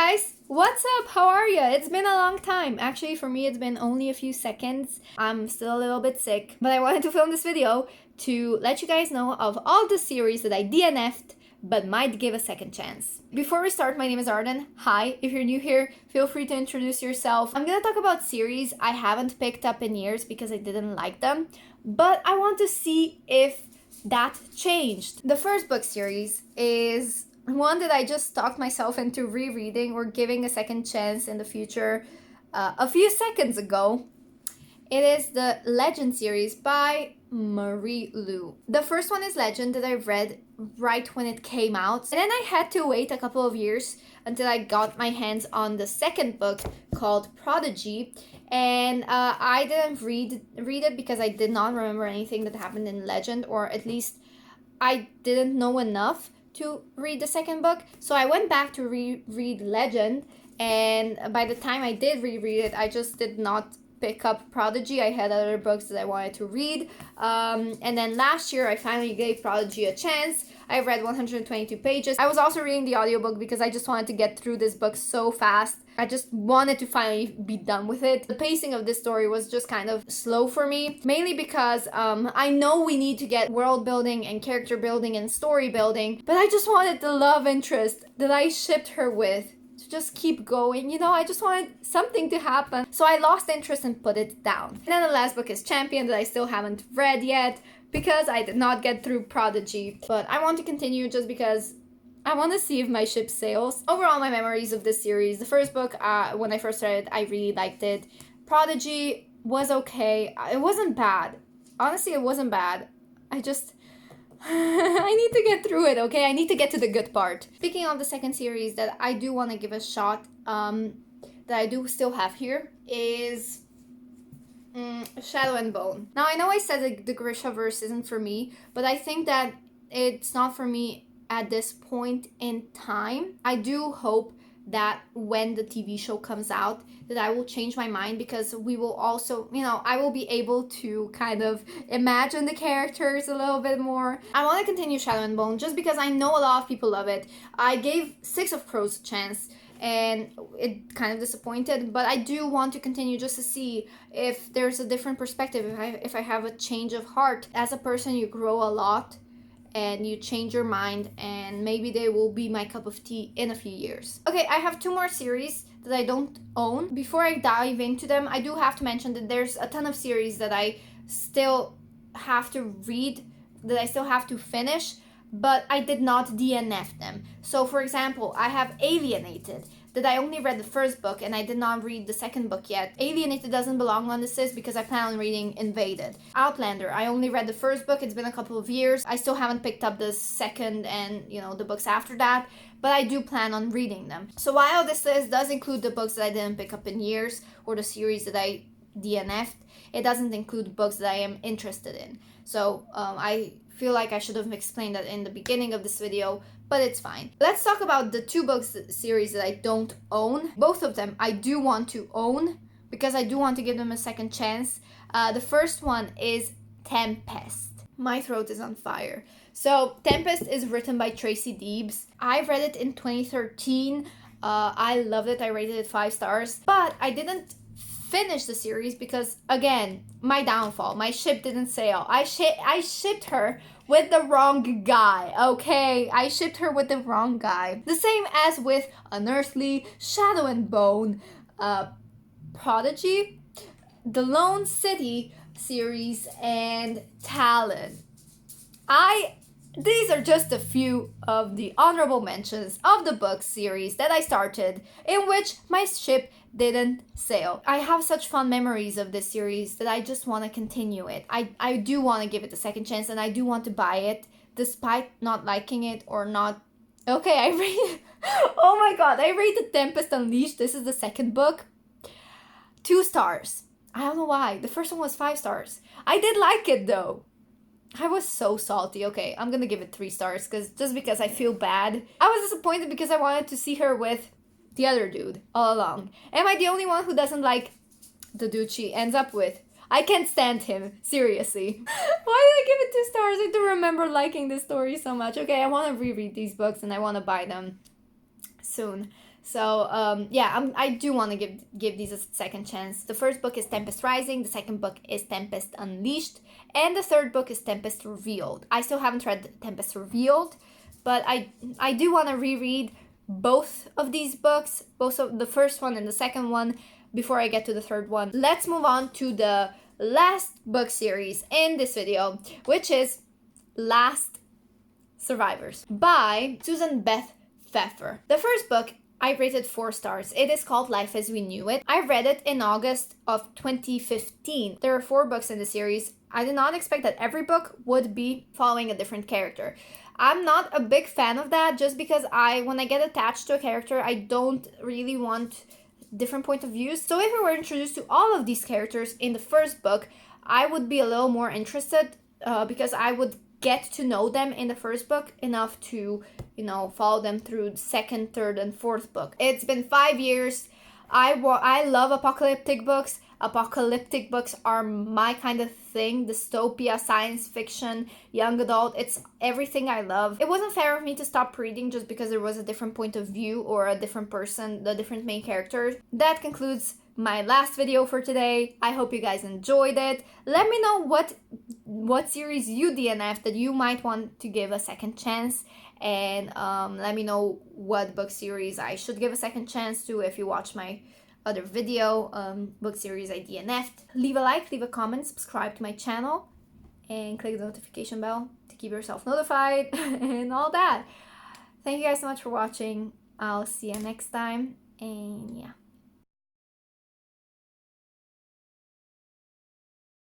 guys, what's up? How are you? It's been a long time. Actually, for me, it's been only a few seconds. I'm still a little bit sick, but I wanted to film this video to let you guys know of all the series that I DNF'd but might give a second chance. Before we start, my name is Arden. Hi, if you're new here, feel free to introduce yourself. I'm gonna talk about series I haven't picked up in years because I didn't like them, but I want to see if that changed. The first book series is one that I just talked myself into rereading or giving a second chance in the future a few seconds ago. It is the Legend series by Marie Lu. The first one is Legend that I read right when it came out. And then I had to wait a couple of years until I got my hands on the second book called Prodigy. And I didn't read it because I did not remember anything that happened in Legend, or at least I didn't know enough to read the second book. So I went back to reread Legend, and by the time I did reread it, I just did not pick up Prodigy. I had other books that I wanted to read. And then last year, I finally gave Prodigy a chance. I read 122 pages. I was also reading the audiobook because I just wanted to get through this book so fast. I just wanted to finally be done with it. The pacing of this story was just kind of slow for me, mainly because I know we need to get world building and character building and story building, but I just wanted the love interest that I shipped her with to just keep going. You know, I just wanted something to happen. So I lost interest and put it down. And then the last book is Champion that I still haven't read yet because I did not get through Prodigy. But I want to continue just because I want to see if my ship sails. Overall, my memories of this series, the first book, when I first read it, I really liked it. Prodigy was okay. It wasn't bad. Honestly, it wasn't bad. I just I need to get through it, okay? I need to get to the good part. Speaking of the second series that I do want to give a shot, that I do still have here, is Shaolin Bones. Now, I know I said that the Grishaverse isn't for me, but I think that it's not for me at this point in time. I do hope that when the TV show comes out, that I will change my mind, because we will also, you know, I will be able to kind of imagine the characters a little bit more. I want to continue Shaolin Bones just because I know a lot of people love it. I gave Six of Crows a chance and it kind of disappointed, but I do want to continue just to see if there's a different perspective, if I have a change of heart. As a person, you grow a lot and you change your mind, and maybe they will be my cup of tea in a few years. Okay, I have two more series that I don't own. Before I dive into them, I do have to mention that there's a ton of series that I still have to read, that I still have to finish, but I did not DNF them. So for example, I have Alienated, that I only read the first book and I did not read the second book yet. Alienated doesn't belong on this list because I plan on reading Invaded. Outlander, I only read the first book. It's been a couple of years. I still haven't picked up the second and, you know, the books after that, but I do plan on reading them. So while this list does include the books that I didn't pick up in years, or the series that I DNF'd, it doesn't include books that I am interested in. So I feel like I should have explained that in the beginning of this video, but it's fine. Let's talk about the two books series that I don't own. Both of them I do want to own because I do want to give them a second chance. The first one is Tempest. My throat is on fire. So Tempest is written by Tracy Deebs. I read it in 2013. I loved it. I rated it 5 stars, but I didn't finish the series because, again, my downfall. My ship didn't sail. I shipped her with the wrong guy, okay? I shipped her with the wrong guy. The same as with Unearthly, Shadow and Bone, Prodigy, The Lone City series, and Talon. These are just a few of the honorable mentions of the book series that I started in which my ship didn't sail. I have such fond memories of this series that I just want to continue it. I do want to give it a second chance, and I do want to buy it despite not liking it or not. Okay, I read oh my god, I rated Tempest Unleashed. This is the second book. 2 stars. I don't know why. The first one was 5 stars. I did like it though. I was so salty. Okay, I'm gonna give it 3 stars just because I feel bad. I was disappointed because I wanted to see her with the other dude all along. Am I the only one who doesn't like the dude she ends up with? I can't stand him, seriously. Why did I give it 2 stars? I do remember liking this story so much. Okay, I want to reread these books and I want to buy them soon. So yeah, I do want to give these a second chance. The first book is Tempest Rising, the second book is Tempest Unleashed, and the third book is Tempest Revealed. I still haven't read Tempest Revealed, but I do want to reread both of these books, both of the first one and the second one, before I get to the third one. Let's move on to the last book series in this video, which is Last Survivors by Susan Beth Pfeffer. The first book I rated 4 stars. It is called Life as We Knew It. I read it in August of 2015. There are 4 books in the series. I did not expect that every book would be following a different character. I'm not a big fan of that, just because when I get attached to a character, I don't really want different point of views. So if we were introduced to all of these characters in the first book, I would be a little more interested because I would get to know them in the first book enough to, follow them through the second, third, and fourth book. It's been 5 years. I love apocalyptic books. Apocalyptic books are my kind of thing. Dystopia, science fiction, young adult. It's everything I love. It wasn't fair of me to stop reading just because there was a different point of view or a different person, the different main character. That concludes my last video for today. I hope you guys enjoyed it. Let me know what series you DNF'd that you might want to give a second chance, and let me know what book series I should give a second chance to if you watch my other video, book series I DNF'd. Leave a like, leave a comment, subscribe to my channel, and click the notification bell to keep yourself notified and all that. Thank you guys so much for watching. I'll see you next time, and yeah.